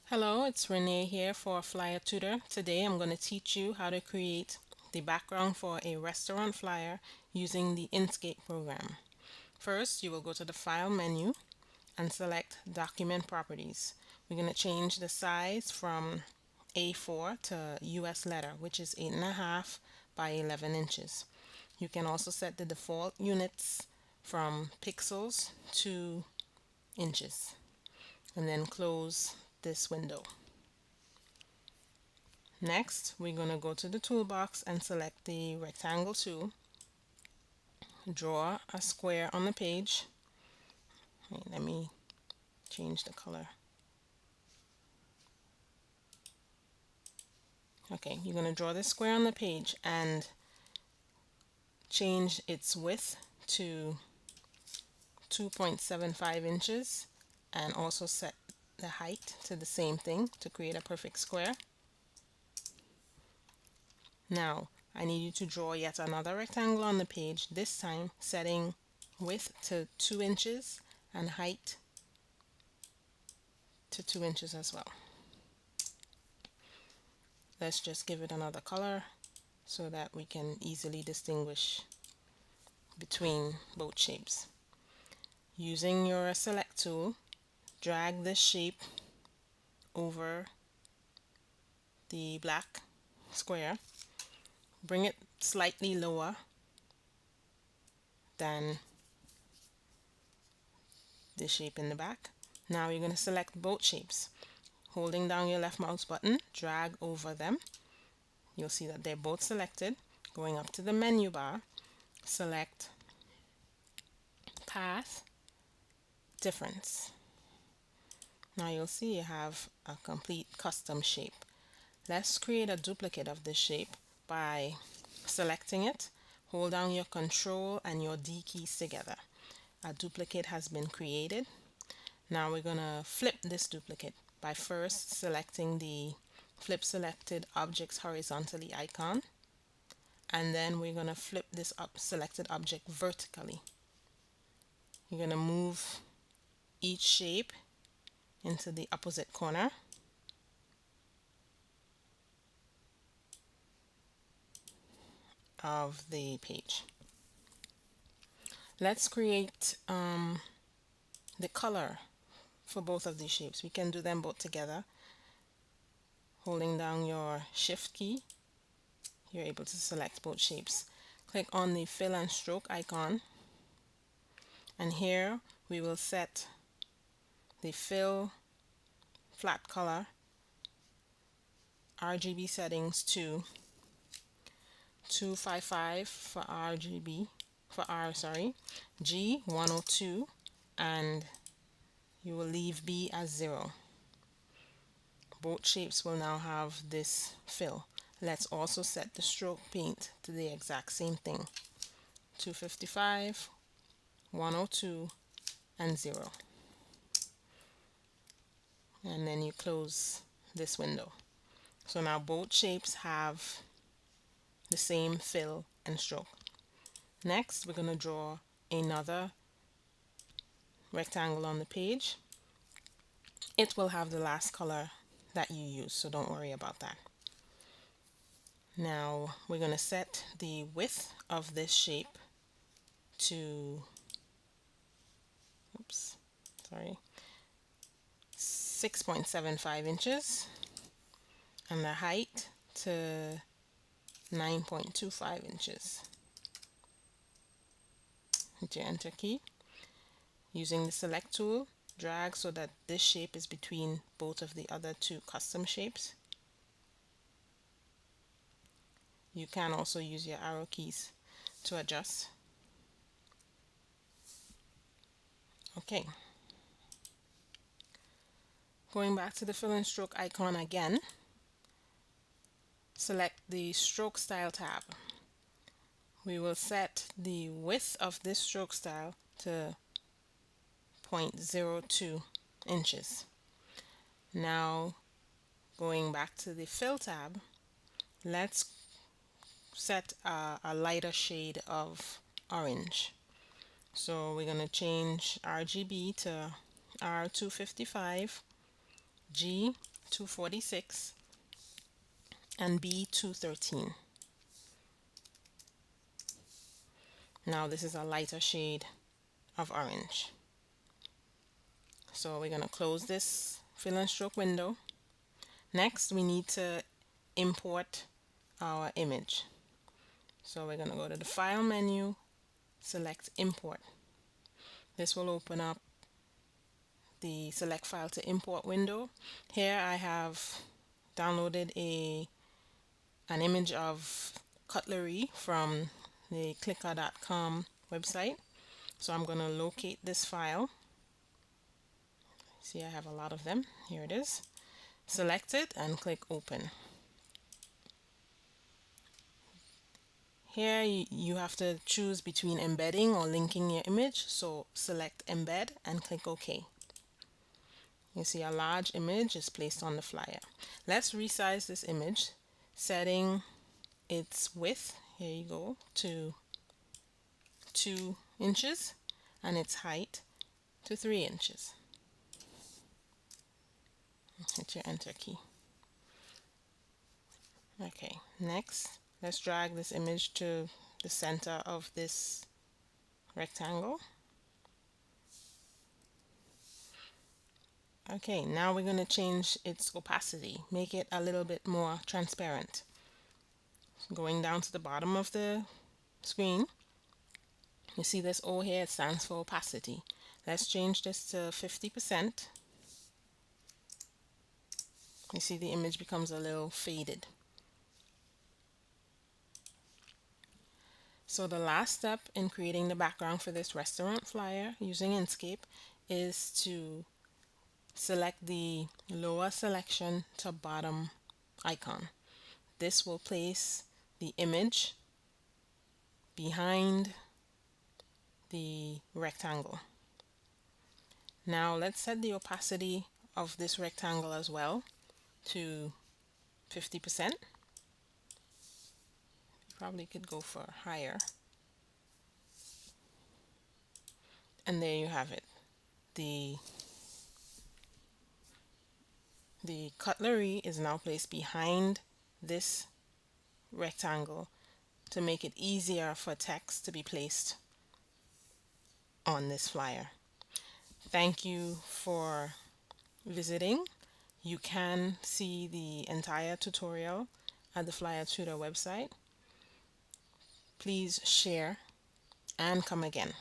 Hello, it's Renee here for Flyer Tutor. Today I'm going to teach you how to create the background for a restaurant flyer using the Inkscape program. First, you will go to the File menu and select Document Properties. We're going to change the size from A4 to US letter, which is 8.5 by 11 inches. You can also set the default units from pixels to inches and then close this window. Next, we're going to go to the toolbox and select the rectangle tool. Draw a square on the page. Wait, let me change the color. Okay, you're going to draw this square on the page and change its width to 2.75 inches and also set the height to the same thing to create a perfect square. Now, I need you to draw yet another rectangle on the page, this time setting width to 2 inches and height to 2 inches as well. Let's just give it another color so that we can easily distinguish between both shapes. Using your select tool, drag this shape over the black square. Bring it slightly lower than the shape in the back. Now you're going to select both shapes. Holding down your left mouse button, drag over them. You'll see that they're both selected. Going up to the menu bar, select Path Difference. Now you'll see you have a complete custom shape. Let's create a duplicate of this shape by selecting it. Hold down your Control and your D keys together. A duplicate has been created. Now we're going to flip this duplicate by first selecting the Flip Selected Objects Horizontally icon, and then we're going to flip this selected object vertically. You're going to move each shape into the opposite corner. Of the page. Let's create the color for both of these shapes. We can do them both together. Holding down your Shift key, you're able to select both shapes. Click on the Fill and Stroke icon, and here we will set the fill flat color RGB settings to 255 for RGB, G 102, and you will leave B as 0. Both shapes will now have this fill. Let's also set the stroke paint to the exact same thing. 255, 102, and 0. And then you close this window. So now both shapes have the same fill and stroke. Next, we're going to draw another rectangle on the page. It will have the last color that you use, so don't worry about that. Now we're going to set the width of this shape to 6.75 inches and the height to 9.25 inches. Hit your enter key. Using the select tool, drag so that this shape is between both of the other two custom shapes. You can also use your arrow keys to adjust. Okay. Going back to the fill and stroke icon again, select the stroke style tab. We will set the width of this stroke style to 0.02 inches. Now going back to the fill tab, let's set a lighter shade of orange. So we're going to change RGB to R255, G 246 and B 213. Now this is a lighter shade of orange. So we're going to close this fill and stroke window. Next, we need to import our image. So we're going to go to the File menu, select Import. This will open up the Select File to Import window. Here I have downloaded an image of cutlery from the clicker.com website. So I'm going to locate this file. See, I have a lot of them. Here it is. Select it and click Open. Here you have to choose between embedding or linking your image. So select Embed and click OK. You see a large image is placed on the flyer. Let's resize this image, setting its width, here you go, to 2 inches and its height to 3 inches. Hit your enter key. Okay, next let's drag this image to the center of this rectangle. Okay, now we're going to change its opacity, make it a little bit more transparent. Going down to the bottom of the screen, you see this O here, it stands for opacity. Let's change this to 50%. You see the image becomes a little faded. So the last step in creating the background for this restaurant flyer using Inkscape is to select the lower selection to bottom icon. This will place the image behind the rectangle. Now let's set the opacity of this rectangle as well to 50%. Probably could go for higher. And there you have it. The cutlery is now placed behind this rectangle to make it easier for text to be placed on this flyer. Thank you for visiting. You can see the entire tutorial at the Flyer Tutor website. Please share and come again.